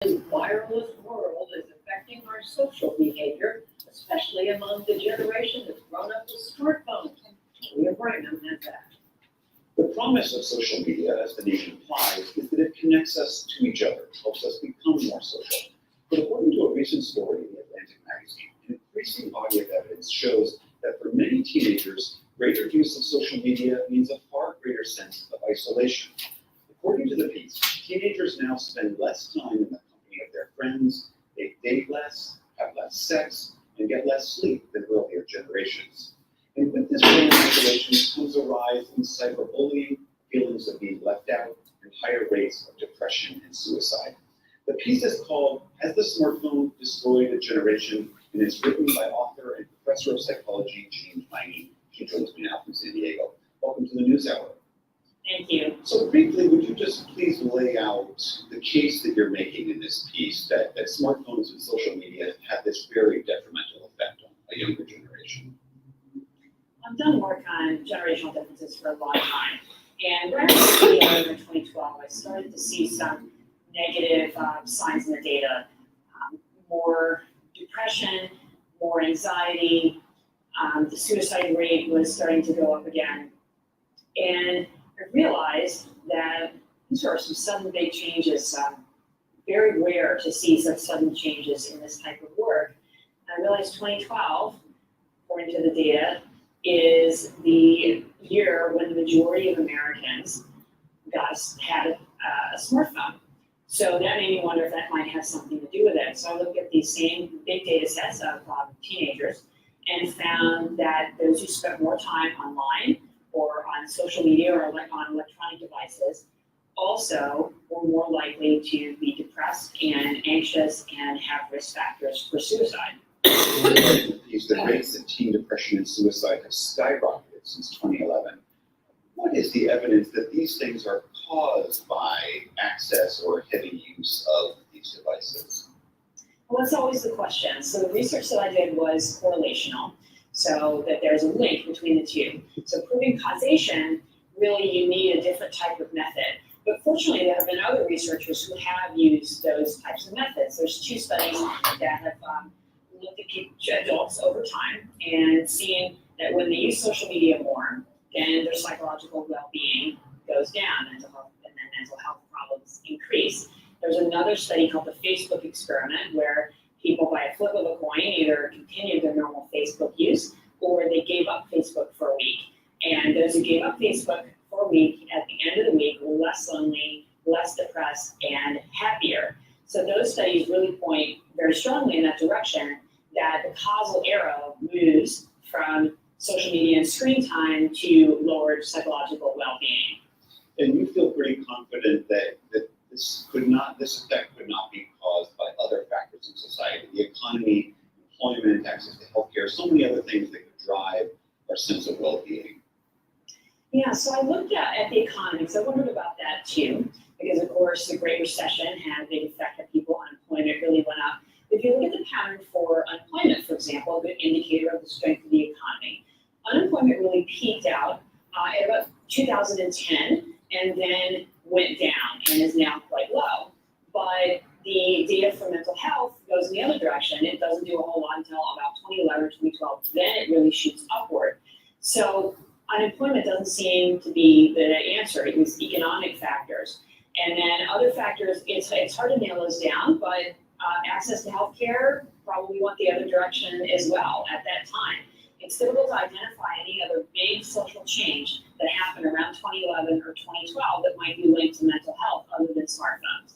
The wireless world is affecting our social behavior, especially among the generation that's grown up with smartphones. Leah Branham had that. The promise of social media, as the name implies, is that it connects us to each other, helps us become more social. But according to a recent story in the Atlantic magazine, an increasing body of evidence shows that for many teenagers, greater use of social media means a far greater sense of isolation. According to the piece, teenagers now spend less time in the company of their friends, they date less, have less sex, and get less sleep than earlier generations. And with this growing isolation comes a rise in cyberbullying, feelings of being left out, and higher rates of depression and suicide. The piece is called "Has the Smartphone Destroyed a Generation?" and it's written by author and professor of psychology, Jean Piney. She joins me now from San Diego. Welcome to the NewsHour. Thank you. So briefly, would you just please lay out the case that you're making in this piece that smartphones and social media have this very detrimental effect on a younger generation? I've done work on generational differences for a long time. And around 2011 or 2012, I started to see some negative signs in the data. More depression, more anxiety, the suicide rate was starting to go up again. And I realized that these are some sudden big changes, very rare to see such sudden changes in this type of work. And I realized 2012, according to the data, is the year when the majority of Americans had a smartphone. So that made me wonder if that might have something to do with it. So I looked at these same big data sets of teenagers and found that those who spent more time online or on social media or on electronic devices also were more likely to be depressed and anxious and have risk factors for suicide. The rates of teen depression and suicide have skyrocketed since 2011. What is the evidence that these things are caused by access or heavy use of these devices? Well, that's always the question. So the research that I did was correlational, so that there's a link between the two. So proving causation, really you need a different type of method. But fortunately, there have been other researchers who have used those types of methods. There's two studies that have looked at adults over time and seen that when they use social media more, then their psychological well-being goes down, and then mental health problems increase. There's another study called the Facebook experiment where people, by a flip of a coin, either continued their normal Facebook use or they gave up Facebook for a week. And those who gave up Facebook for a week, at the end of the week, were less lonely, less depressed, and happier. So those studies really point very strongly in that direction, that the causal arrow moves from social media and screen time to lowered psychological well-being. And you feel pretty confident that this effect could not be caused by other factors in society, the economy, employment, access to healthcare, so many other things that could drive our sense of well-being. Yeah, so I looked at the economy, because I wondered about that too, because of course the Great Recession had a big effect on people. Unemployment really went up. If you look at the pattern for unemployment, for example, a good indicator of the strength of the economy, unemployment really peaked out at about 2010 and then went down and is now quite low. But the data for mental health goes in the other direction. It doesn't do a whole lot until about 2011 or 2012. Then it really shoots upward. So unemployment doesn't seem to be the answer. It was economic factors. And then other factors, it's hard to nail those down, but access to healthcare probably went the other direction as well at that time. It's difficult to identify any other big social change that happened around 2011 or 2012 that might be linked to mental health other than smartphones.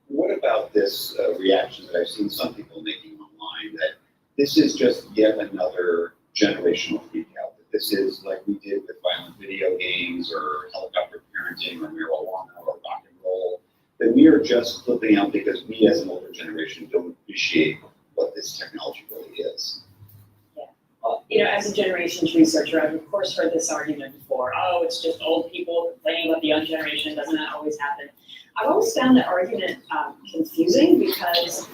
What about this reaction that I've seen some people making online, that this is just yet another generational freak out, that this is like we did with violent video games or helicopter parenting or marijuana or rock and roll, that we are just flipping out because we as an older generation don't appreciate what this technology really is? Well, as a generations researcher, I've of course heard this argument before. Oh, it's just old people complaining about the young generation. Doesn't that always happen? I've always found that argument confusing, because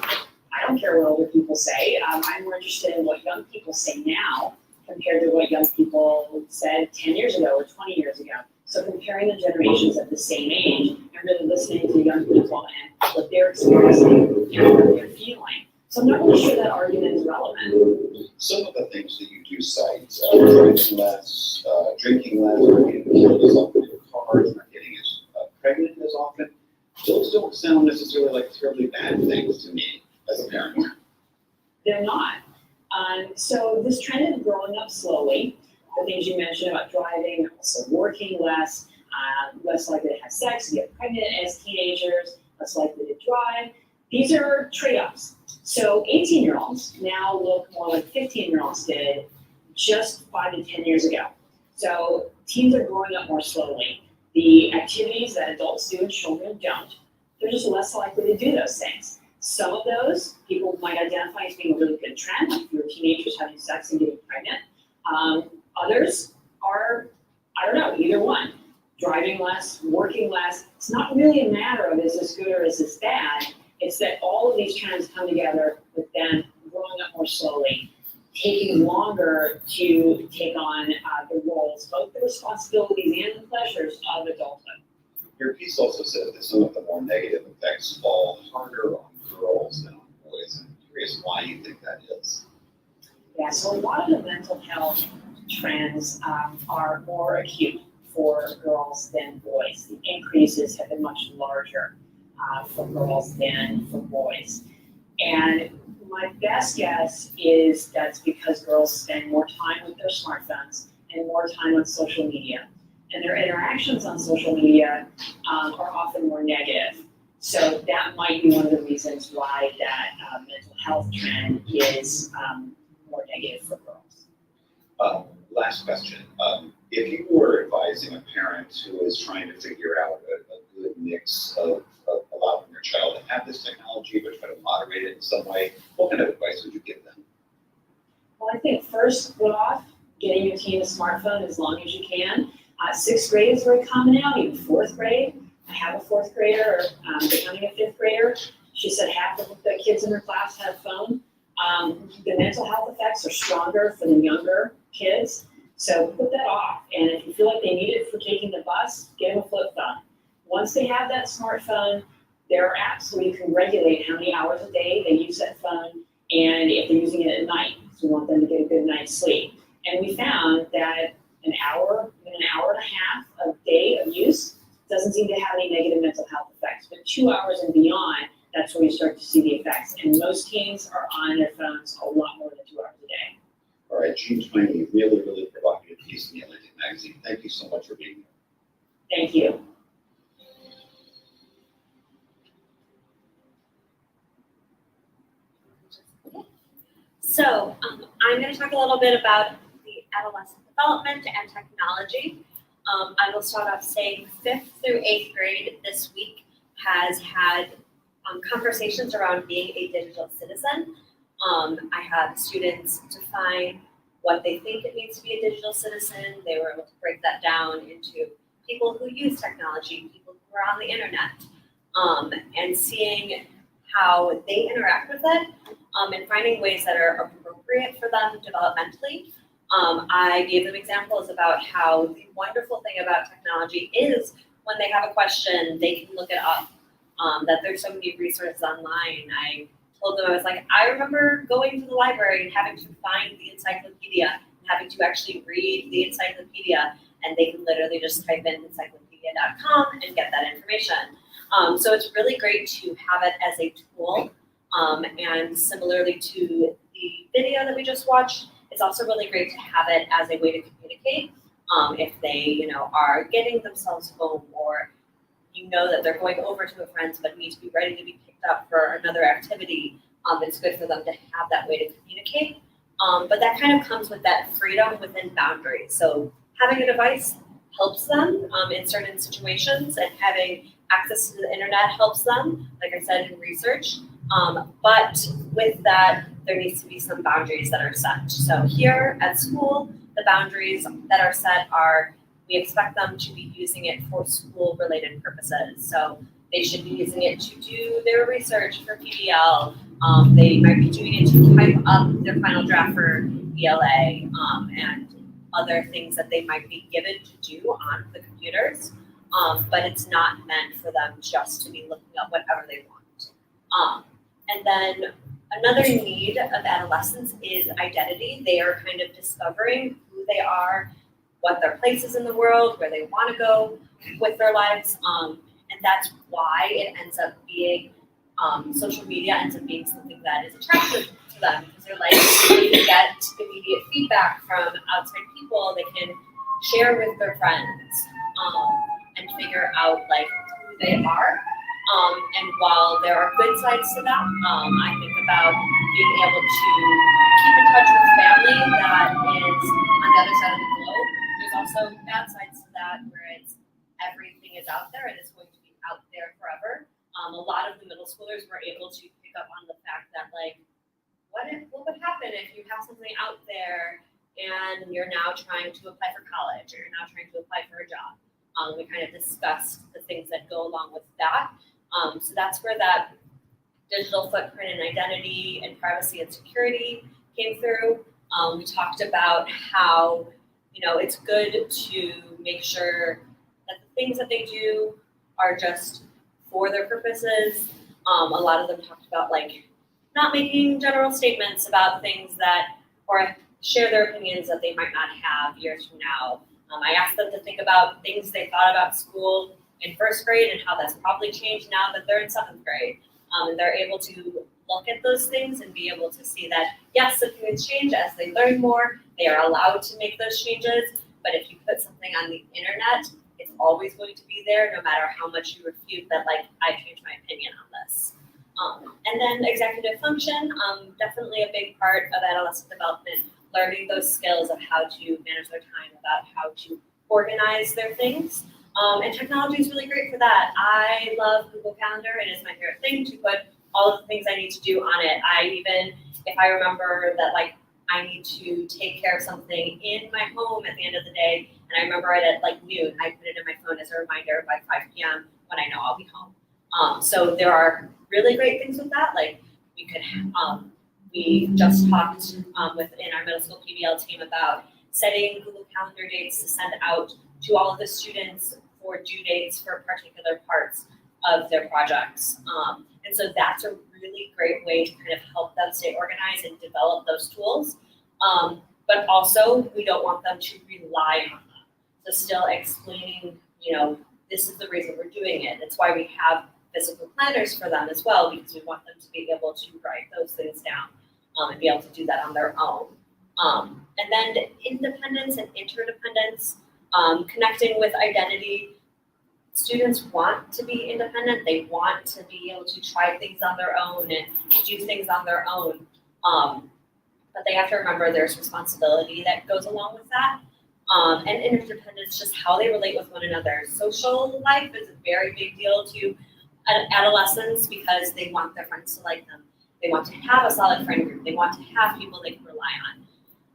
I don't care what older people say. I'm more interested in what young people say now compared to what young people said 10 years ago or 20 years ago. So comparing the generations at the same age and really listening to young people and what they're experiencing and what they're feeling. So I'm not really sure that argument is relevant. Some of the things that you do cite, driving less, drinking less, not getting killed as often in cars, not getting as pregnant as often, those don't sound necessarily like terribly bad things to me as a parent. They're not. So this trend is growing up slowly. The things you mentioned about driving, also working less, less likely to have sex, get pregnant as teenagers, less likely to drive. These are trade-offs. So 18-year-olds now look more like 15-year-olds did just 5 to 10 years ago. So teens are growing up more slowly. The activities that adults do and children don't, they're just less likely to do those things. Some of those people might identify as being a really good trend, like fewer teenagers having sex and getting pregnant. Others are, I don't know, either one. Driving less, working less. It's not really a matter of is this good or is this bad. It's that all of these trends come together with them growing up more slowly, taking longer to take on the roles, both the responsibilities and the pleasures of adulthood. Your piece also says that some of the more negative effects fall harder on girls than on boys. I'm curious why you think that is. Yeah, so a lot of the mental health trends are more acute for girls than boys. The increases have been much larger for girls than for boys. And my best guess is that's because girls spend more time with their smartphones and more time on social media. And their interactions on social media are often more negative. So that might be one of the reasons why that mental health trend is more negative for girls. Last question. If you were advising a parent who is trying to figure out a good mix of allowing their child to have this technology but try to moderate it in some way, what kind of advice would you give them? Well, I think first off, getting your teen a smartphone as long as you can. 6th grade is very common now, even 4th grade. I have a 4th grader, becoming a 5th grader. She said half of the kids in her class have a phone. The mental health effects are stronger for the younger kids, so put that off. And if you feel like they need it for taking the bus, get them a flip phone. Once they have that smartphone, there are apps where you can regulate how many hours a day they use that phone, and if they're using it at night, so we want them to get a good night's sleep. And we found that an hour and a half a day of use doesn't seem to have any negative mental health effects, but 2 hours and beyond, that's where you start to see the effects. And most teens are on their phones a lot more than 2 hours a day. All right, Jean Twain, really, really provocative piece in the Atlantic magazine. Thank you so much for being here. Thank you. So I'm going to talk a little bit about the adolescent development and technology. I will start off saying 5th through 8th grade this week has had conversations around being a digital citizen. I had students define what they think it means to be a digital citizen. They were able to break that down into people who use technology, people who are on the internet, and seeing how they interact with it, and finding ways that are appropriate for them developmentally. I gave them examples about how the wonderful thing about technology is when they have a question, they can look it up, that there's so many resources online. I told them, I was like, I remember going to the library and having to find the encyclopedia and having to actually read the encyclopedia, and they can literally just type in encyclopedia.com and get that information. So it's really great to have it as a tool, and similarly to the video that we just watched, it's also really great to have it as a way to communicate. If they, are getting themselves home, or that they're going over to a friend's but need to be ready to be picked up for another activity, it's good for them to have that way to communicate. But that kind of comes with that freedom within boundaries. So having a device helps them in certain situations, and having access to the internet helps them, like I said, in research. But with that, there needs to be some boundaries that are set. So here at school, the boundaries that are set are, we expect them to be using it for school-related purposes. So they should be using it to do their research for PBL. They might be doing it to type up their final draft for ELA, and other things that they might be given to do on the computers. but it's not meant for them just to be looking up whatever they want. And then another need of adolescents is identity. They are kind of discovering who they are, what their place is in the world, where they want to go with their lives, and that's why it ends up being social media ends up being something that is attractive to them because they're like they can get immediate feedback from outside people. They can share with their friends and figure out like who they are. And while there are good sides to that, I think about being able to keep in touch with family that is on the other side of the globe. There's also bad sides to that where it's everything is out there and it's going to be out there forever. A lot of the middle schoolers were able to pick up on the fact that like, what would happen if you have something out there and you're now trying to apply for college or you're now trying to apply for a job? We kind of discussed the things that go along with that. So that's where that digital footprint and identity and privacy and security came through. We talked about how, it's good to make sure that the things that they do are just for their purposes. A lot of them talked about like not making general statements about things that, or share their opinions that they might not have years from now. I asked them to think about things they thought about school in first grade and how that's probably changed now that they're in seventh grade. And they're able to look at those things and be able to see that, yes, opinions change as they learn more. They are allowed to make those changes. But if you put something on the internet, it's always going to be there no matter how much you refute that, like, I changed my opinion on this. And then executive function, definitely a big part of adolescent development, learning those skills of how to manage their time, about how to organize their things. And technology is really great for that. I love Google Calendar. It is my favorite thing to put all of the things I need to do on it. If I remember that, like, I need to take care of something in my home at the end of the day, and I remember it at like noon, I put it in my phone as a reminder by 5 p.m. when I know I'll be home. So there are really great things with that. Like we just talked within our middle school PBL team about setting Google Calendar dates to send out to all of the students for due dates for particular parts of their projects. And so that's a really great way to kind of help them stay organized and develop those tools. But also, we don't want them to rely on them. So still explaining, this is the reason we're doing it. That's why we have physical planners for them as well, because we want them to be able to write those things down and be able to do that on their own. And then independence and interdependence, connecting with identity. Students want to be independent. They want to be able to try things on their own and do things on their own. But they have to remember there's responsibility that goes along with that. And interdependence, just how they relate with one another. Social life is a very big deal to adolescents because they want their friends to like them. They want to have a solid friend group. They want to have people they can rely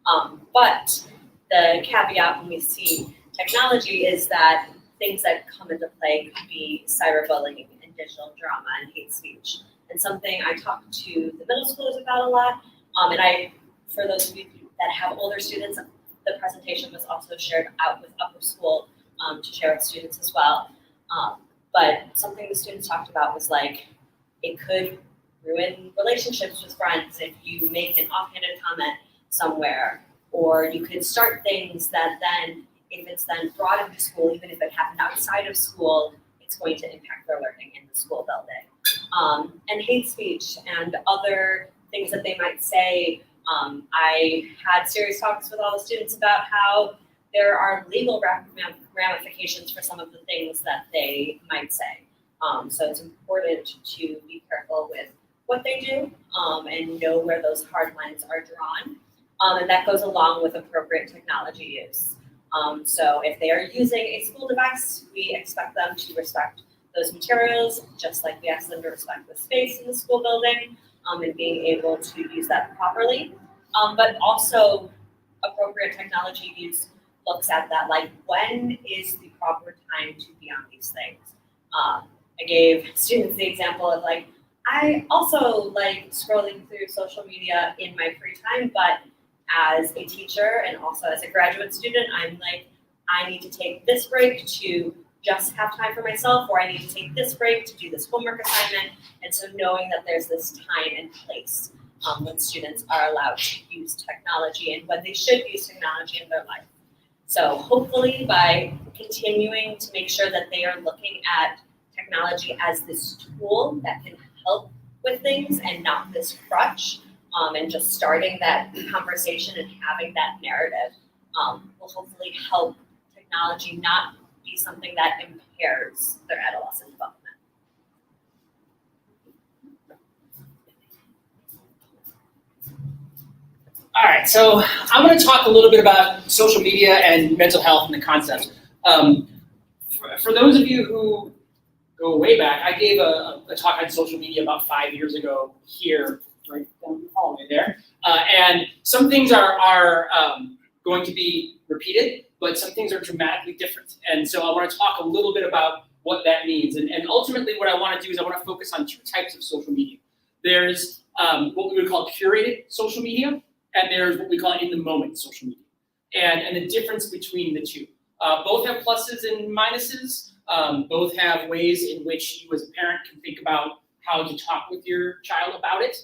on. But the caveat when we see technology is that things that come into play could be cyberbullying and digital drama and hate speech. And something I talk to the middle schoolers about a lot. For those of you that have older students, the presentation was also shared out with upper school to share with students as well. But something the students talked about was like, it could ruin relationships with friends if you make an offhanded comment somewhere, or you could start things that then, if it's then brought into school, even if it happened outside of school, it's going to impact their learning in the school building. And hate speech and other things that they might say. I had serious talks with all the students about how there are legal ramifications for some of the things that they might say. So it's important to be careful with what they do and know where those hard lines are drawn. And that goes along with appropriate technology use. So if they are using a school device, we expect them to respect those materials, just like we ask them to respect the space in the school building, and being able to use that properly. But also appropriate technology use looks at that, like, when is the proper time to be on these things? I gave students the example of, like, I also like scrolling through social media in my free time, but as a teacher and also as a graduate student, I'm like, I need to take this break to just have time for myself, or I need to take this break to do this homework assignment. And so knowing that there's this time and place when students are allowed to use technology and when they should use technology in their life. So hopefully by continuing to make sure that they are looking at technology as this tool that can help with things and not this crutch, and just starting that conversation and having that narrative will hopefully help technology not be something that impairs their adolescent development. All right, so I'm going to talk a little bit about social media and mental health and the concept. For those of you who go way back, I gave a talk on social media about 5 years ago here, right down the hallway there. And some things are going to be repeated, but some things are dramatically different. And so I want to talk a little bit about what that means. And ultimately what I want to do is I want to focus on two types of social media. There's what we would call curated social media, and there's what we call in-the-moment social media. And the difference between the two. Both have pluses and minuses. Both have ways in which you as a parent can think about how to talk with your child about it.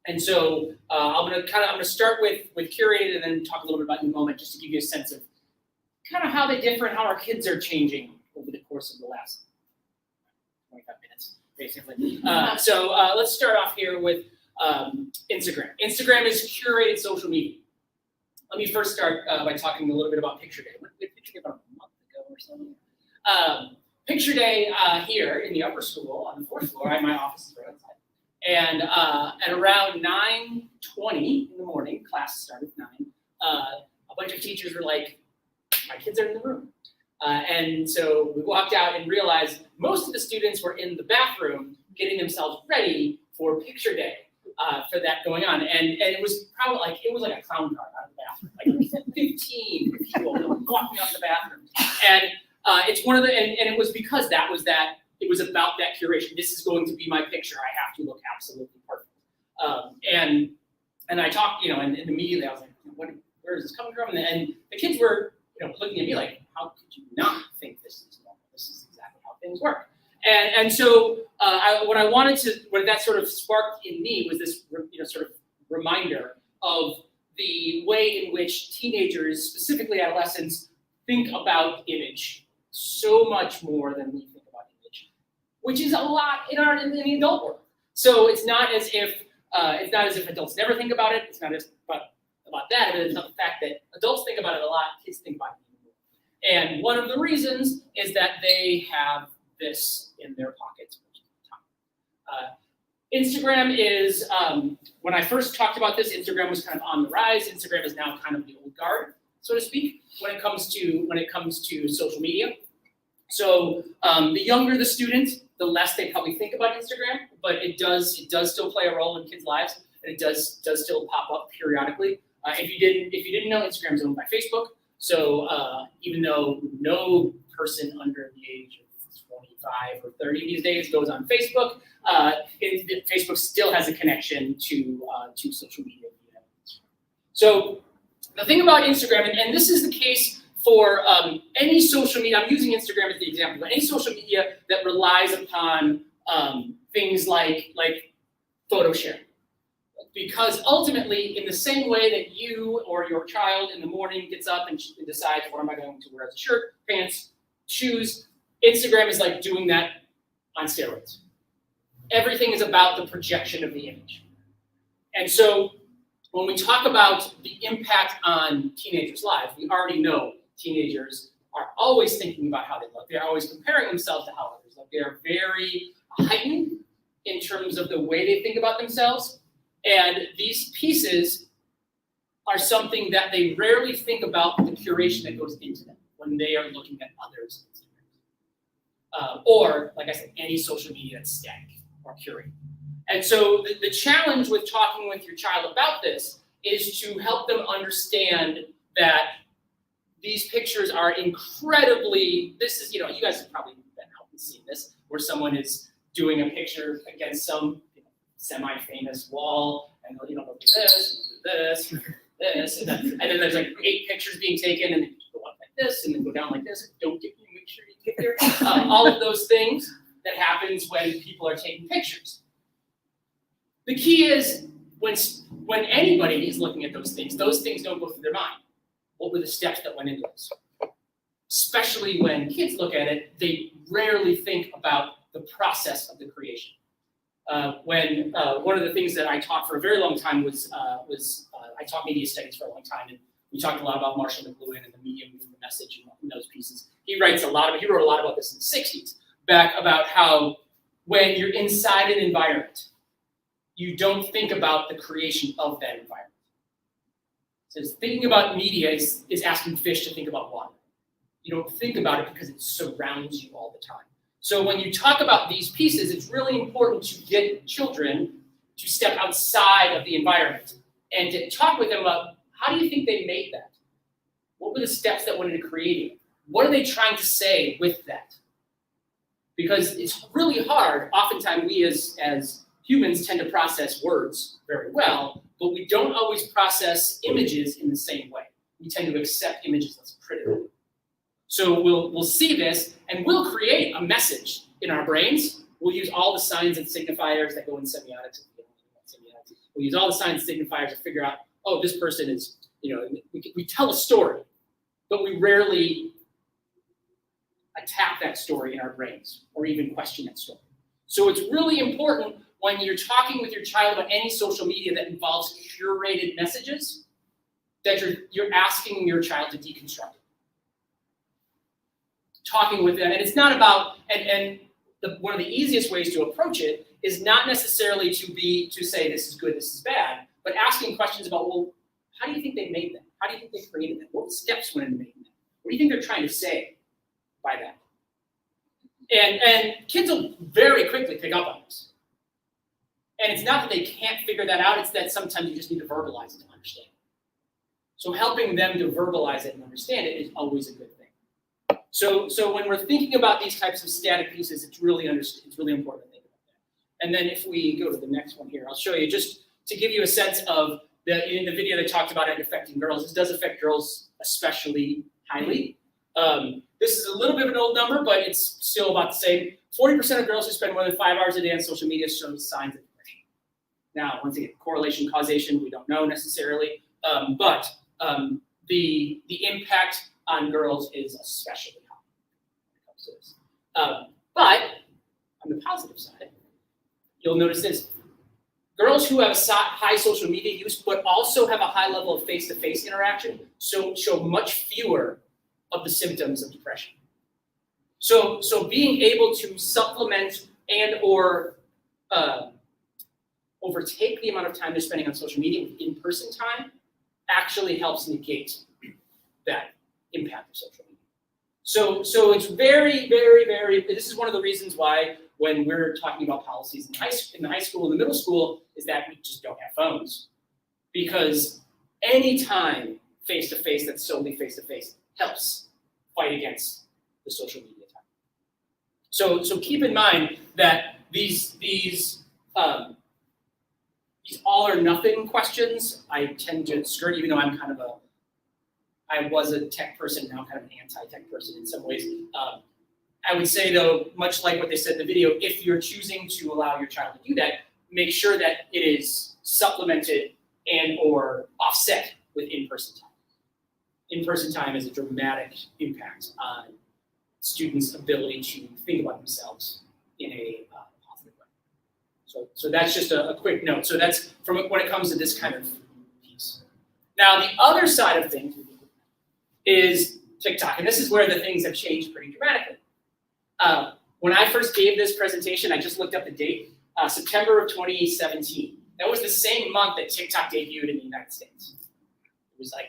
And so I'm gonna start with curated and then talk a little bit about in the moment, just to give you a sense of kind of how they differ and how our kids are changing over the course of the last 25 minutes, basically. So let's start off here with Instagram. Instagram is curated social media. Let me first start by talking a little bit about Picture Day. What did Picture Day about a month ago or something? Picture Day here in the upper school on the 4th floor. I have my office right outside. And at around 9:20 in the morning, class started at 9, a bunch of teachers were like, my kids are in the room. And so we walked out and realized most of the students were in the bathroom getting themselves ready for Picture Day. For that going on, and it was probably like a clown car out of the bathroom, like 15 people walking out of the bathroom, and it's one of the and it was because it was about that curation. This is going to be my picture. I have to look absolutely perfect, and I talked, and immediately I was like, where is this coming from? And the kids were looking at me like, how could you not think this is normal? This is exactly how things work. And so what that sort of sparked in me was this, sort of reminder of the way in which teenagers, specifically adolescents, think about image so much more than we think about image, which is a lot in the adult world. So it's not as if adults never think about it. It's not just about that. It's not the fact that adults think about it a lot. Kids think about it more. And one of the reasons is that they have this in their pockets. Instagram is, when I first talked about this, Instagram was kind of on the rise. Instagram is now kind of the old guard, so to speak, when it comes to social media. So the younger the student, the less they probably think about Instagram, but it does still play a role in kids' lives, and it does still pop up periodically. If you didn't know, Instagram is owned by Facebook. So even though no person under the age of 25 or 30 these days goes on Facebook, Facebook still has a connection to social media. So the thing about Instagram, and this is the case for any social media, I'm using Instagram as the example, but any social media that relies upon things like photo sharing. Because ultimately, in the same way that you or your child in the morning gets up and decides, what am I going to wear as a shirt, pants, shoes, Instagram is like doing that on steroids. Everything is about the projection of the image. And so when we talk about the impact on teenagers' lives, we already know teenagers are always thinking about how they look. They're always comparing themselves to how others look. They're very heightened in terms of the way they think about themselves. And these pieces are something that they rarely think about the curation that goes into them when they are looking at others' Instagrams. Or, like I said, any social media that's static or curated. And so the challenge with talking with your child about this is to help them understand that these pictures are incredibly, this is, you guys have probably been out and seen this, where someone is doing a picture against some semi-famous wall, and look at this, and then there's like 8 pictures being taken, and then the one thing. this and then go down like this. Don't make sure you get there. All of those things that happens when people are taking pictures. The key is when anybody is looking at those things don't go through their mind. What were the steps that went into this? Especially when kids look at it, they rarely think about the process of the creation. One of the things that I taught for a very long time was I taught media studies for a long time, and we talked a lot about Marshall McLuhan and the medium and the message and those pieces. He wrote a lot about this in the 60s, back about how when you're inside an environment, you don't think about the creation of that environment. So thinking about media is asking fish to think about water. You don't think about it because it surrounds you all the time. So when you talk about these pieces, it's really important to get children to step outside of the environment and to talk with them about how do you think they made that? What were the steps that went into creating it? What are they trying to say with that? Because it's really hard. Oftentimes we as humans tend to process words very well, but we don't always process images in the same way. We tend to accept images less critically. So we'll see this, and we'll create a message in our brains. We'll use all the signs and signifiers that go in semiotics. We'll use all the signs and signifiers to figure out, oh, this person is, we tell a story, but we rarely attack that story in our brains or even question that story. So it's really important when you're talking with your child about any social media that involves curated messages, that you're asking your child to deconstruct it. Talking with them, and it's not about, one of the easiest ways to approach it is not necessarily to say this is good, this is bad, but asking questions about, well, how do you think they made that? How do you think they created that? What steps went into making that? What do you think they're trying to say by that? And kids will very quickly pick up on this. And it's not that they can't figure that out, it's that sometimes you just need to verbalize it to understand. So helping them to verbalize it and understand it is always a good thing. So when we're thinking about these types of static pieces, it's really important to think about that. And then if we go to the next one here, I'll show you just to give you a sense of in the video they talked about it affecting girls. This does affect girls especially highly. This is a little bit of an old number, but it's still about the same. 40% of girls who spend more than 5 hours a day on social media show signs of depression. Now, once again, correlation, causation, we don't know necessarily, but the impact on girls is especially high when it comes to this. But on the positive side, you'll notice this. Girls who have high social media use, but also have a high level of face-to-face interaction, show much fewer of the symptoms of depression. So being able to supplement and or overtake the amount of time they're spending on social media with in-person time actually helps negate that impact of social media. So it's very, very, very, this is one of the reasons why when we're talking about policies in the high school and the middle school is that we just don't have phones. Because any time face-to-face that's solely face-to-face helps fight against the social media time. So keep in mind that these all or nothing questions I tend to skirt, even though I was a tech person, now I'm kind of an anti-tech person in some ways. I would say though, much like what they said in the video, if you're choosing to allow your child to do that, make sure that it is supplemented and or offset with in-person time. In-person time has a dramatic impact on students' ability to think about themselves in a positive way. So that's just a quick note. So that's from when it comes to this kind of piece. Now the other side of things is TikTok, and this is where the things have changed pretty dramatically. When I first gave this presentation, I just looked up the date, September of 2017. That was the same month that TikTok debuted in the United States. It was like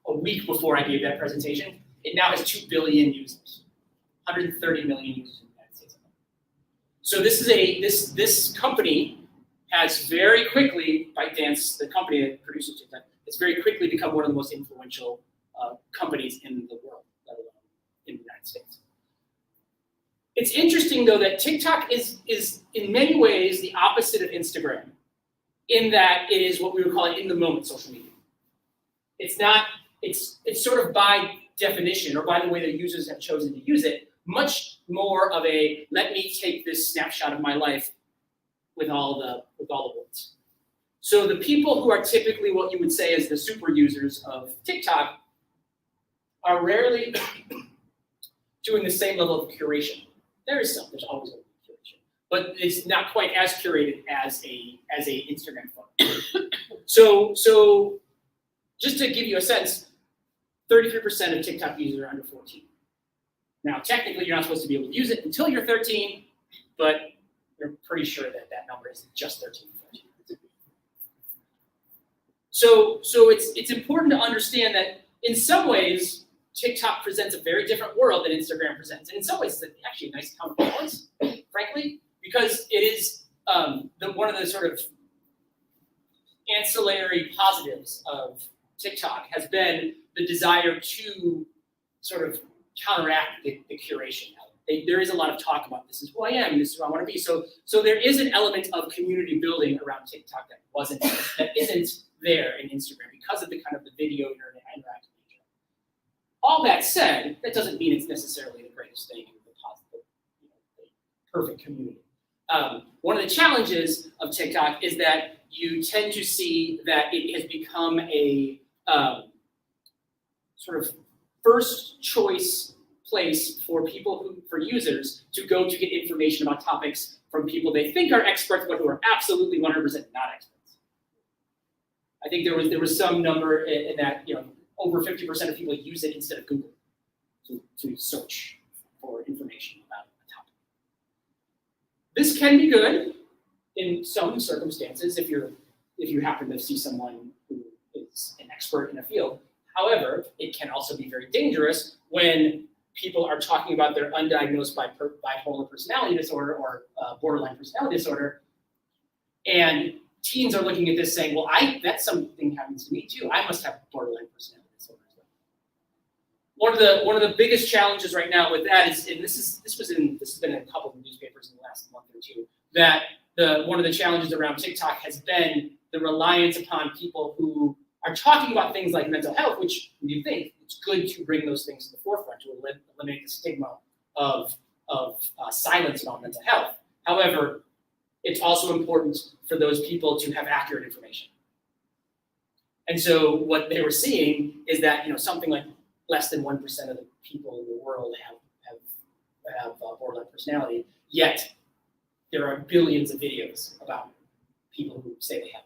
a week before I gave that presentation. It now has 2 billion users, 130 million users in the United States. So this company has very quickly, ByteDance, the company that produces TikTok, it's very quickly become one of the most influential companies in the world, let alone in the United States. It's interesting though that TikTok is in many ways the opposite of Instagram, in that it is what we would call an in the moment social media. It's not, it's sort of by definition or by the way the users have chosen to use it, much more of a let me take this snapshot of my life with all the words. So the people who are typically what you would say is the super users of TikTok are rarely doing the same level of curation. There's always a little curation, but it's not quite as curated as a Instagram photo. So just to give you a sense, 33% of TikTok users are under 14. Now, technically, you're not supposed to be able to use it until you're 13, but you're pretty sure that that number is just 13 or 14. So it's important to understand that in some ways, TikTok presents a very different world than Instagram presents. And in some ways, it's actually a nice counterbalance, frankly, because it is one of the sort of ancillary positives of TikTok has been the desire to sort of counteract the curation. There is a lot of talk about this is who I am, this is who I want to be. So there is an element of community building around TikTok that isn't there in Instagram because of the kind of the video interactive nature. All that said, that doesn't mean it's necessarily the greatest thing, the positive, the perfect community. One of the challenges of TikTok is that you tend to see that it has become a sort of first choice place for users to go to get information about topics from people they think are experts, but who are absolutely 100% not experts. I think there was some number in that over 50% of people use it instead of Google to search for information about a topic. This can be good in some circumstances if you happen to see someone who is an expert in a field. However, it can also be very dangerous when people are talking about their undiagnosed bipolar personality disorder or borderline personality disorder, and teens are looking at this saying, well, that's something happens to me too. I must have borderline personality disorder as well. One of the biggest challenges right now with that is, and this has been in a couple of newspapers in the last month or two, that one of the challenges around TikTok has been the reliance upon people who are talking about things like mental health, which you think it's good to bring those things to the forefront to eliminate the stigma of silence about mental health. However, it's also important for those people to have accurate information. And so what they were seeing is that something like less than 1% of the people in the world have borderline personality, yet there are billions of videos about people who say they have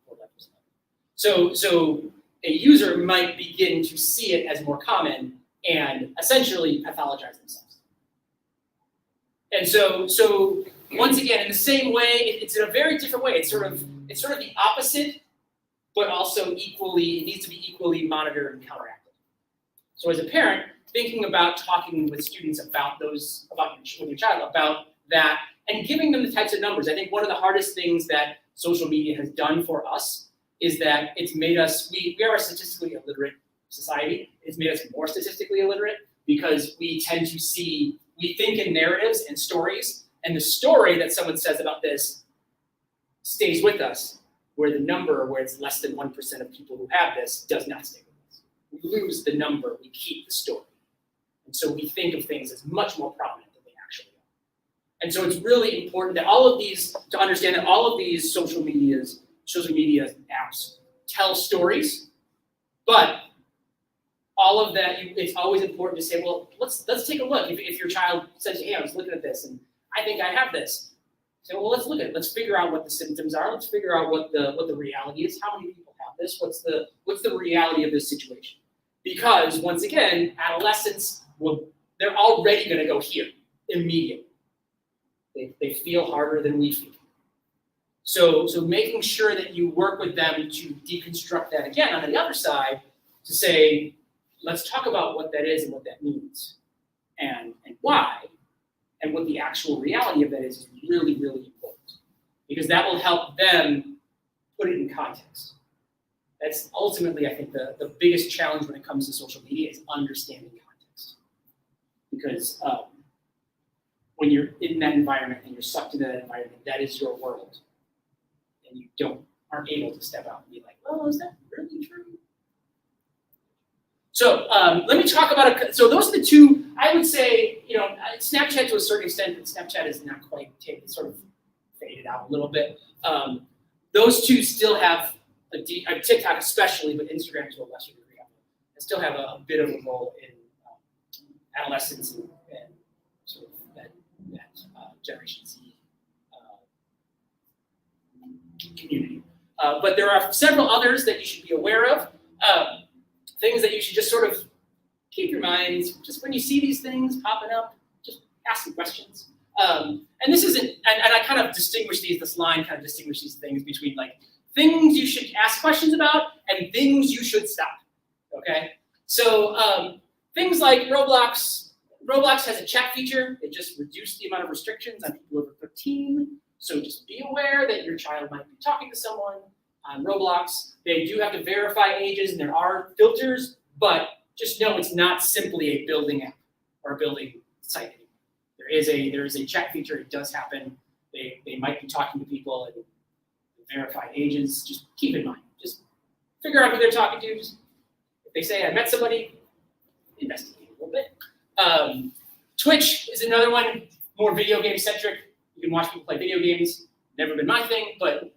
borderline personality. So a user might begin to see it as more common and essentially pathologize themselves. And so once again, in the same way, it's in a very different way. It's sort of the opposite, but also it needs to be equally monitored and counteracted. So as a parent, thinking about talking with students about with your child about that and giving them the types of numbers. I think one of the hardest things that social media has done for us is that it's made us, we are a statistically illiterate society. It's made us more statistically illiterate because we think in narratives and stories, and the story that someone says about this stays with us, where the number, where it's less than 1% of people who have this, does not stay with us. We lose the number, we keep the story. And so we think of things as much more prominent than they actually are. And so it's really important that to understand that all of these social media apps tell stories, but all of that, it's always important to say, well, let's take a look. If your child says, hey, I was looking at this and I think I have this, say, well, let's look at it. Let's figure out what the symptoms are. Let's figure out what the reality is. How many people have this? What's the reality of this situation? Because once again, adolescents, they're already going to go here immediately. They feel harder than we feel. So making sure that you work with them to deconstruct that again on the other side to say, let's talk about what that is and what that means and why, and what the actual reality of that is really, really important. Because that will help them put it in context. That's ultimately, I think, the biggest challenge when it comes to social media is understanding context. Because when you're in that environment and you're sucked into that environment, that is your world. And you aren't able to step out and be like, well, is that really true? So let me talk about so those are the two, I would say, Snapchat to a certain extent, but Snapchat is not quite sort of faded out a little bit. Those two still have, TikTok especially, but Instagram to a lesser degree, still have a bit of a role in adolescence and sort of that Generation Z community. But there are several others that you should be aware of. Things that you should just sort of keep your minds, just when you see these things popping up, just ask some questions. And this isn't, and I kind of distinguish this line kind of distinguish these things between like things you should ask questions about and things you should stop, okay? So things like Roblox has a chat feature. It just reduced the amount of restrictions on people over 13. So just be aware that your child might be talking to someone on Roblox. They do have to verify ages and there are filters, but just know it's not simply a building app or a building site. There is a chat feature. It does happen. They might be talking to people and verify ages. Just keep in mind. Just figure out who they're talking to. Just, if they say I met somebody, investigate a little bit. Twitch is another one, more video game centric. You can watch people play video games. Never been my thing, but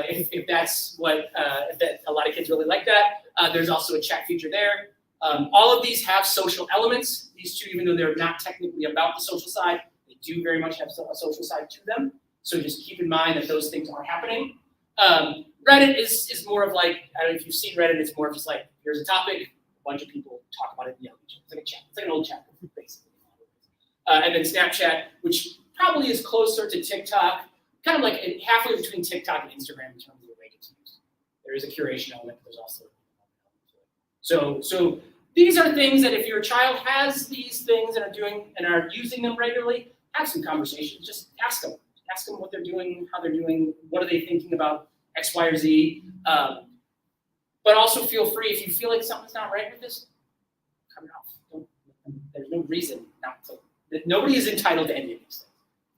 if that's what a lot of kids really like that, there's also a chat feature there. All of these have social elements. These two, even though they're not technically about the social side, they do very much have a social side to them. So just keep in mind that those things are happening. Reddit is more of like, I don't know if you've seen Reddit, it's more of just like, here's a topic, a bunch of people talk about it and yell at each other. It's like a chat. It's like an old chat, basically. And then Snapchat, which probably is closer to TikTok, kind of like halfway between TikTok and Instagram in terms of the way it's used. There is a curation element, but there's also so these are things that if your child has these things and are using them regularly, have some conversations. Just ask them what they're doing, how they're doing, what are they thinking about X, Y, or Z. But also feel free if you feel like something's not right with this, cut it off. There's no reason not to. Nobody is entitled to any of these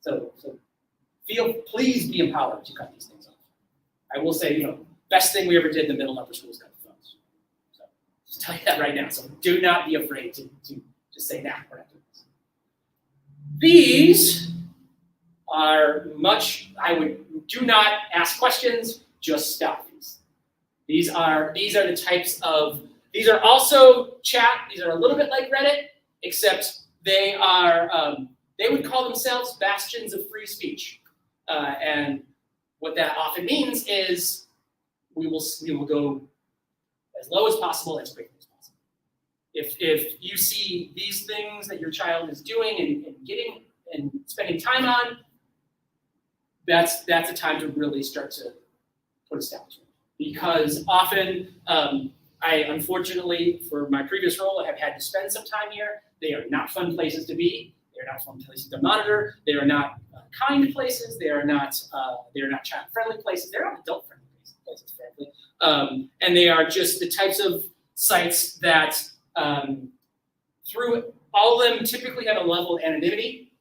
things. So please be empowered to cut these things off. I will say, best thing we ever did in the middle and upper school is cut the phones. So just tell you that right now. So do not be afraid to just say, nah, we're not doing this. These are do not ask questions, just stop these. These are the types of, these are also chat, these are a little bit like Reddit, except they are, they would call themselves bastions of free speech. And what that often means is we will go as low as possible, as quickly as possible. If you see these things that your child is doing and getting and spending time on, that's a time to really start to put a stop to it. Because often, I unfortunately, for my previous role, I have had to spend some time here. They are not fun places to be. They are not fun places to monitor. They are not kind places. They are not child-friendly places. They're not adult-friendly places, frankly. And they are just the types of sites that, through all of them, typically have a level of anonymity,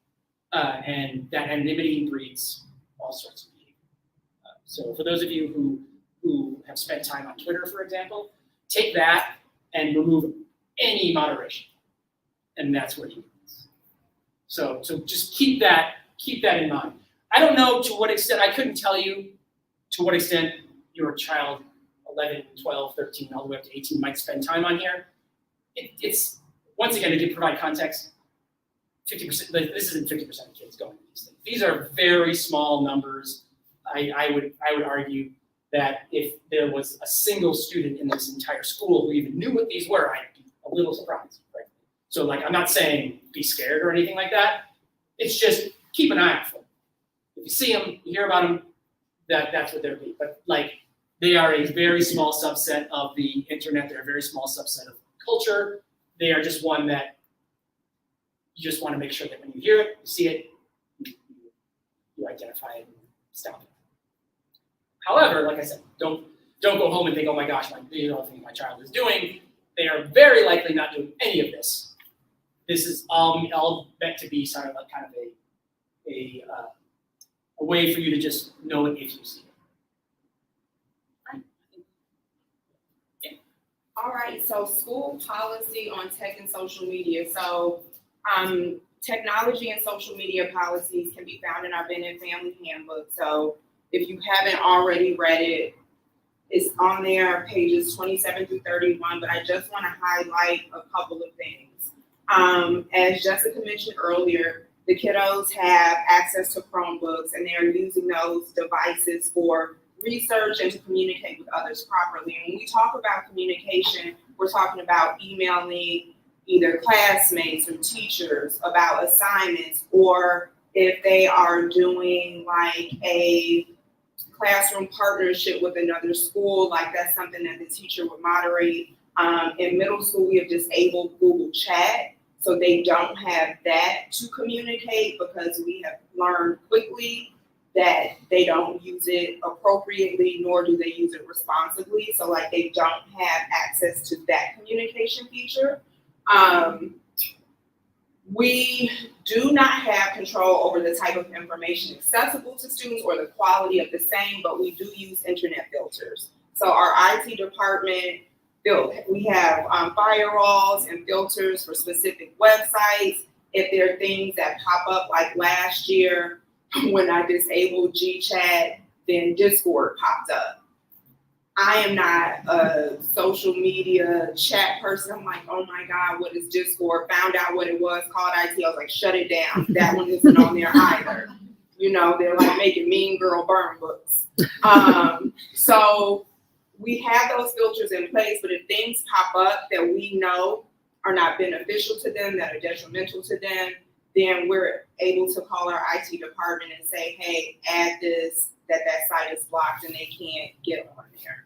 and that anonymity breeds all sorts of behavior. So for those of you who have spent time on Twitter, for example, take that and remove any moderation, and that's where you do this. So just keep that in mind. I don't know to what extent, I couldn't tell you to what extent your child, 11, 12, 13, all the way up to 18 might spend time on here. It's, once again, to provide context, 50%, this isn't 50% of kids going to these things. These are very small numbers. I would argue that if there was a single student in this entire school who even knew what these were, I'd be a little surprised, right? So I'm not saying be scared or anything like that. It's just keep an eye out for them. If you see them, you hear about them, that's what they're doing. But they are a very small subset of the internet. They're a very small subset of culture. They are just one that you just want to make sure that when you hear it, you see it, you identify it and stop it. However, like I said, don't go home and think, oh my gosh, these are all the things my child is doing. They are very likely not doing any of this. This is all meant to be sort of kind of a way for you to just know it if you see it. Are All right, so school policy on tech and social media. So, technology and social media policies can be found in our Bennett Family Handbook. So if you haven't already read it, it's on there, pages 27 through 31, but I just want to highlight a couple of things. As Jessica mentioned earlier, the kiddos have access to Chromebooks and they're using those devices for research and to communicate with others properly. And when we talk about communication, we're talking about emailing either classmates or teachers about assignments, or if they are doing like a classroom partnership with another school, like that's something that the teacher would moderate. In middle school, we have disabled Google Chat, so they don't have that to communicate because we have learned quickly that they don't use it appropriately, nor do they use it responsibly. So like they don't have access to that communication feature. We do not have control over the type of information accessible to students or the quality of the same, but we do use internet filters. So our IT department, we have firewalls and filters for specific websites. If there are things that pop up, like last year when I disabled GChat, then Discord popped up. I am not a social media chat person. I'm like, oh my God, what is Discord? Found out what it was, called IT. I was like, shut it down. That one isn't on there either. You know, they're like making Mean Girl burn books. So we have those filters in place, but if things pop up that we know are not beneficial to them, that are detrimental to them, then we're able to call our IT department and say, hey, add this, that site is blocked and they can't get on there.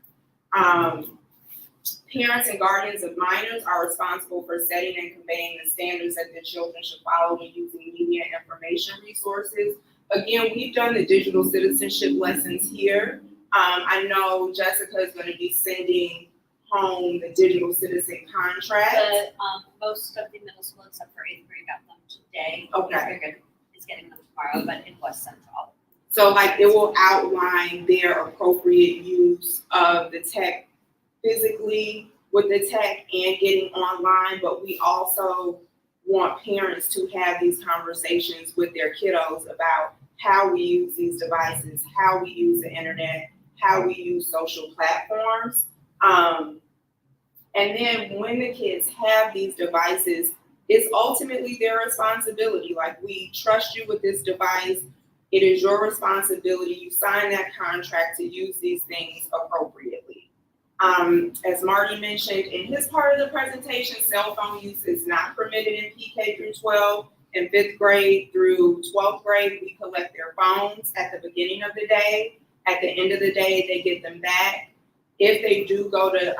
Parents and guardians of minors are responsible for setting and conveying the standards that their children should follow when using media and information resources. Again, we've done the digital citizenship lessons here. I know Jessica is going to be sending home the digital citizen contract. Most of the middle school, except for 8th grade, got them today. Okay. 3rd is getting them tomorrow, but it was sent to all. So like it will outline their appropriate use of the tech physically with the tech and getting online, but we also want parents to have these conversations with their kiddos about how we use these devices, how we use the internet, how we use social platforms. And then when the kids have these devices, it's ultimately their responsibility. Like, we trust you with this device. It is your responsibility. You sign that contract to use these things appropriately. As Marty mentioned in his part of the presentation, cell phone use is not permitted in PK through 12. In 5th grade through 12th grade, we collect their phones at the beginning of the day. At the end of the day, they get them back. If they do go to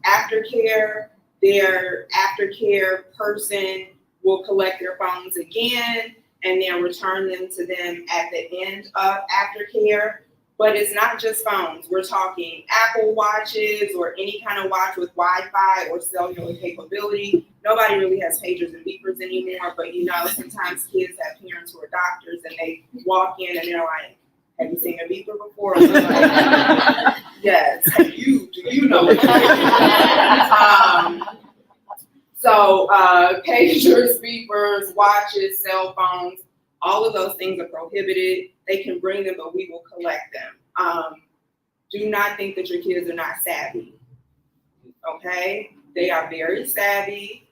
aftercare, their aftercare person will collect their phones again and then return them to them at the end of aftercare. But it's not just phones. We're talking Apple Watches or any kind of watch with Wi-Fi or cellular capability. Nobody really has pagers and beepers anymore, but you know, sometimes kids have parents who are doctors and they walk in and they're like, have you seen a beeper before? And we're like, yes, do you know? So pagers, beepers, watches, cell phones, all of those things are prohibited. They can bring them, but we will collect them. Do not think that your kids are not savvy, okay? They are very savvy,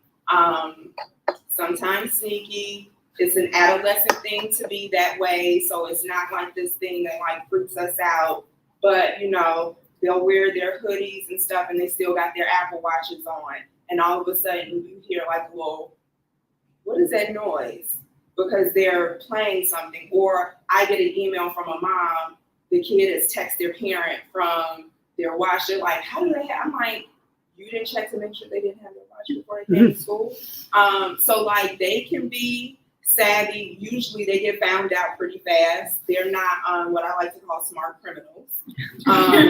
sometimes sneaky. It's an adolescent thing to be that way, so it's not like this thing that like freaks us out, but you know, they'll wear their hoodies and stuff and they still got their Apple Watches on. And all of a sudden you hear like, well, what is that noise? Because they're playing something. Or I get an email from a mom, the kid has texted their parent from their watch. They're like, how do they have? I'm like, you didn't check to make sure they didn't have their watch before they came to school? So like they can be savvy. Usually they get found out pretty fast. They're not what I like to call smart criminals.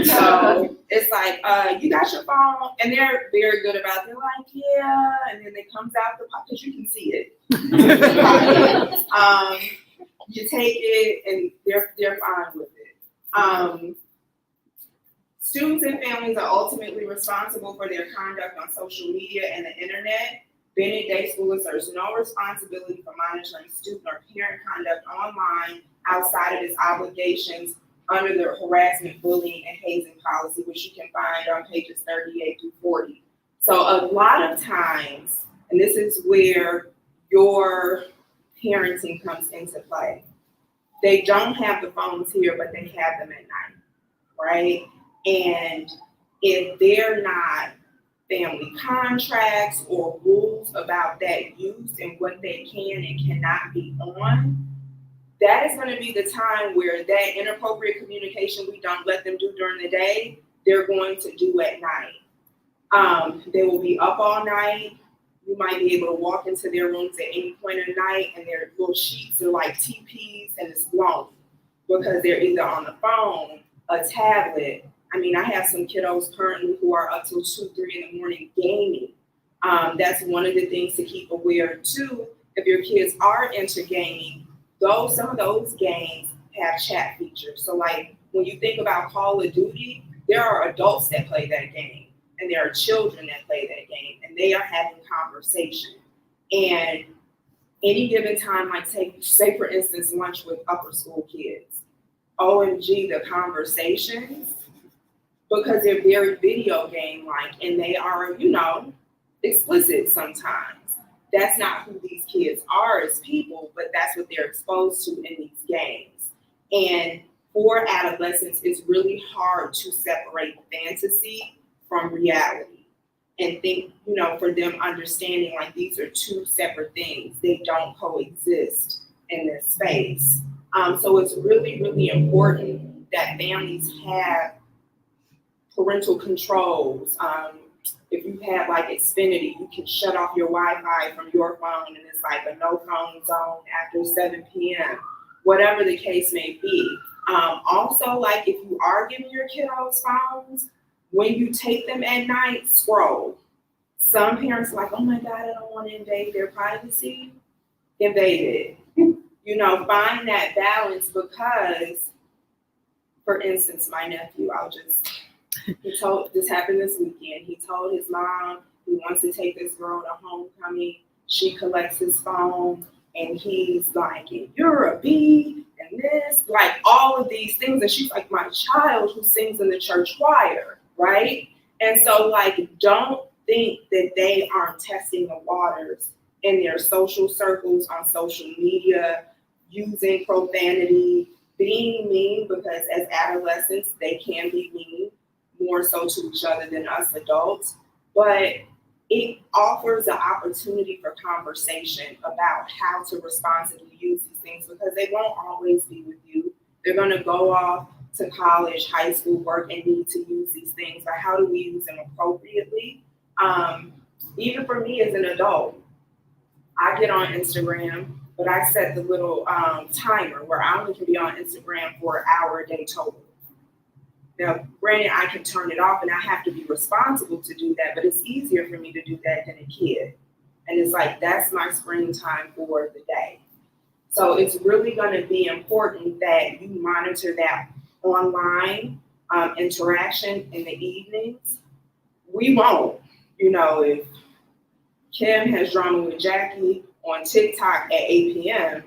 So it's like, you got your phone, and they're very good about it. They're like, yeah, and then it comes out the pocket because you can see it. You take it, and they're fine with it. Students and families are ultimately responsible for their conduct on social media and the internet. Bennett Day School asserts no responsibility for monitoring student or parent conduct online outside of its obligations under the harassment, bullying, and hazing policy, which you can find on pages 38 through 40. So a lot of times, and this is where your parenting comes into play, they don't have the phones here, but they have them at night, right? And if they're not family contracts or rules about that use and what they can and cannot be on, that is going to be the time where that inappropriate communication we don't let them do during the day, they're going to do at night. They will be up all night. You might be able to walk into their rooms at any point in the night and their little sheets are like TPs and it's blown because they're either on the phone, a tablet. I mean, I have some kiddos currently who are up till 2, 3 in the morning gaming. That's one of the things to keep aware too. If your kids are into gaming, some of those games have chat features. So like when you think about Call of Duty, there are adults that play that game and there are children that play that game and they are having conversation. And any given time, like say for instance, lunch with upper school kids, OMG, the conversations, because they're very video game-like and they are, explicit sometimes. That's not who these kids are as people, but that's what they're exposed to in these games. And for adolescents, it's really hard to separate fantasy from reality and think, for them understanding like these are two separate things. They don't coexist in this space. So it's really, really important that families have parental controls. If you have like Xfinity, you can shut off your Wi-Fi from your phone and it's like a no phone zone after 7 p.m., whatever the case may be. Also, like if you are giving your kiddos phones, when you take them at night, scroll. Some parents are like, oh my God, I don't want to invade their privacy. Invade it. Find that balance because, for instance, my nephew, this happened this weekend. He told his mom he wants to take this girl to homecoming. She collects his phone and he's like, you're a bee and this, like all of these things. And she's like, my child who sings in the church choir, right? And so like, don't think that they aren't testing the waters in their social circles on social media, using profanity, being mean, because as adolescents, they can be mean, more so to each other than us adults, but it offers an opportunity for conversation about how to responsibly use these things because they won't always be with you. They're going to go off to college, high school, work, and need to use these things, but how do we use them appropriately? Even for me as an adult, I get on Instagram, but I set the little timer where I only can be on Instagram for an hour a day total. Now, granted, I can turn it off and I have to be responsible to do that, but it's easier for me to do that than a kid. And it's like, that's my screen time for the day. So it's really going to be important that you monitor that online interaction in the evenings. We won't, if Kim has drama with Jackie on TikTok at 8 p.m.,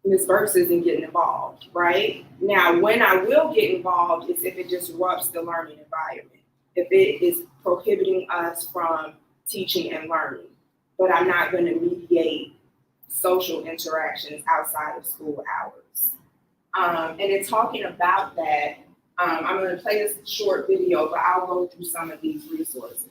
Ms. Burks isn't getting involved, right? Now, when I will get involved is if it disrupts the learning environment, if it is prohibiting us from teaching and learning. But I'm not going to mediate social interactions outside of school hours. And in talking about that, I'm going to play this short video, but I'll go through some of these resources.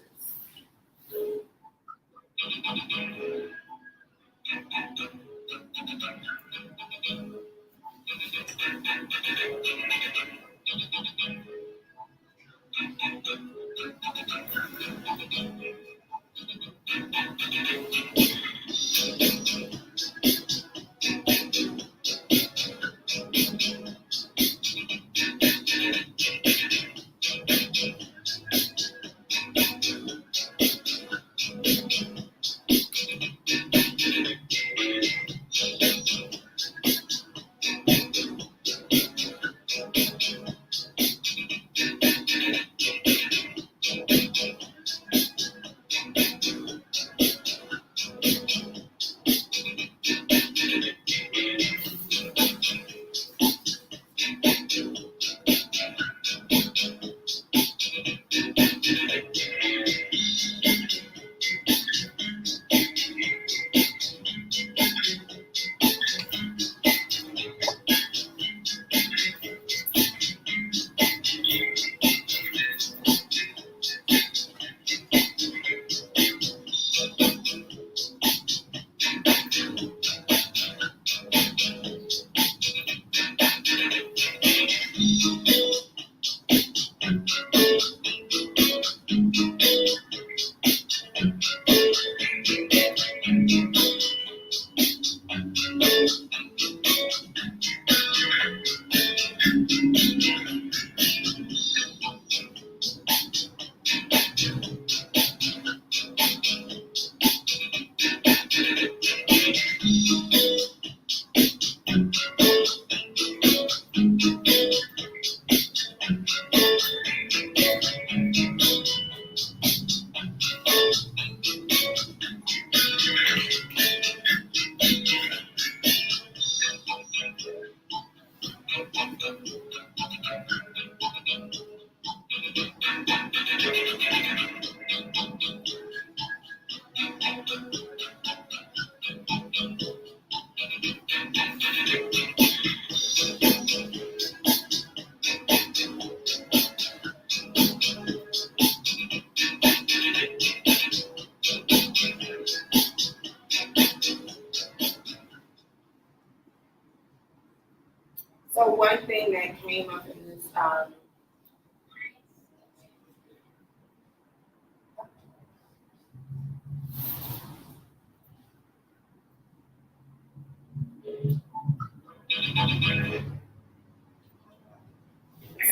came up in this,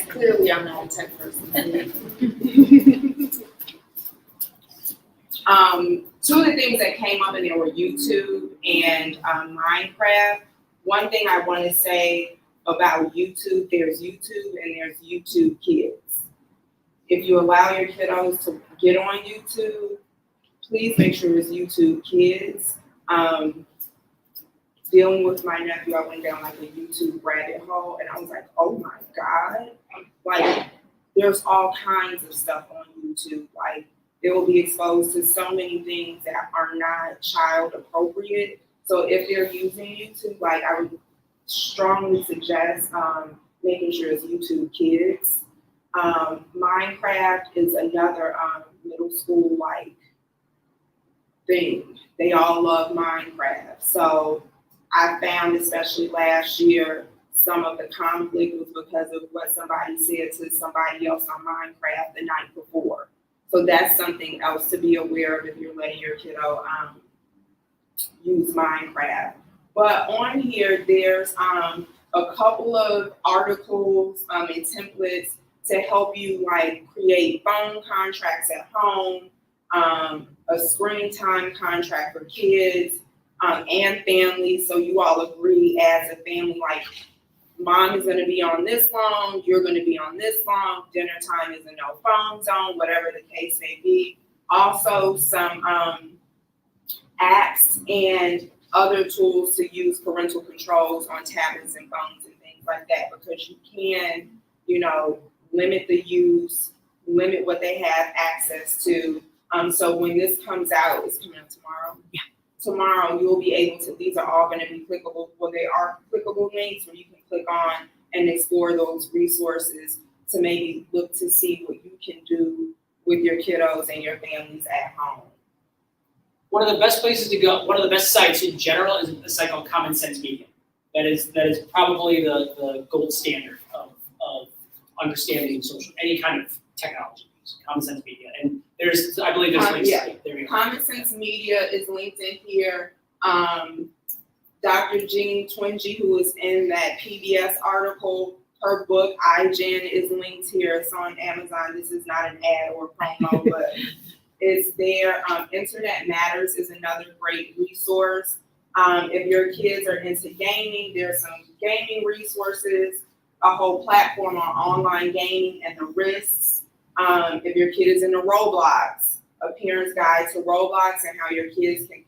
clearly I'm not a tech person. Two of the things that came up in there were YouTube and Minecraft. One thing I want to say about YouTube, there's YouTube and there's YouTube Kids. If you allow your kiddos to get on YouTube, please make sure it's YouTube Kids. Dealing with my nephew, I went down like a YouTube rabbit hole and I was like, oh my God. Like, there's all kinds of stuff on YouTube. Like, they will be exposed to so many things that are not child appropriate. So if they're using YouTube, like, I would strongly suggest making sure it's YouTube Kids. Minecraft is another middle school like thing. They all love Minecraft. So I found, especially last year, some of the conflict was because of what somebody said to somebody else on Minecraft the night before. So that's something else to be aware of if you're letting your kiddo use Minecraft. But on here, there's a couple of articles and templates to help you like create phone contracts at home, a screen time contract for kids and families. So you all agree as a family, like, mom is going to be on this long, you're going to be on this long, dinner time is a no phone zone, whatever the case may be. Also, some apps and other tools to use parental controls on tablets and phones and things like that, because you can, limit the use, limit what they have access to. So when this comes out, it's coming out tomorrow. Yeah. Tomorrow, you'll be able to, these are all going to be clickable, well, they are clickable links where you can click on and explore those resources to maybe look to see what you can do with your kiddos and your families at home. One of the best places to go, one of the best sites in general is a site called Common Sense Media. That is probably the gold standard of understanding any kind of technology. Common Sense Media, and I believe there's links. Yeah. There we go. Common Sense Media is linked in here. Dr. Jean Twenge, who was in that PBS article, her book, iGen, is linked here. It's on Amazon. This is not an ad or promo, but it's there. Internet Matters is another great resource. If your kids are into gaming, there's some gaming resources, a whole platform on online gaming and the risks. If your kid is into Roblox, a parent's guide to Roblox and how your kids can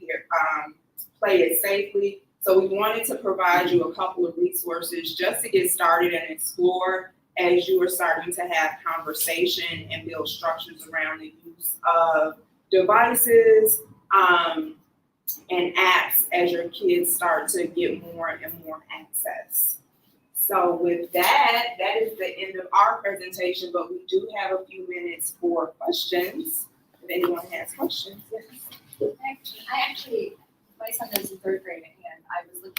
play it safely. So we wanted to provide you a couple of resources just to get started and explore as you are starting to have conversation and build structures around the use of devices and apps as your kids start to get more and more access. So with that is the end of our presentation, but we do have a few minutes for questions. If anyone has questions, yes. My son is in third grade, and I was looking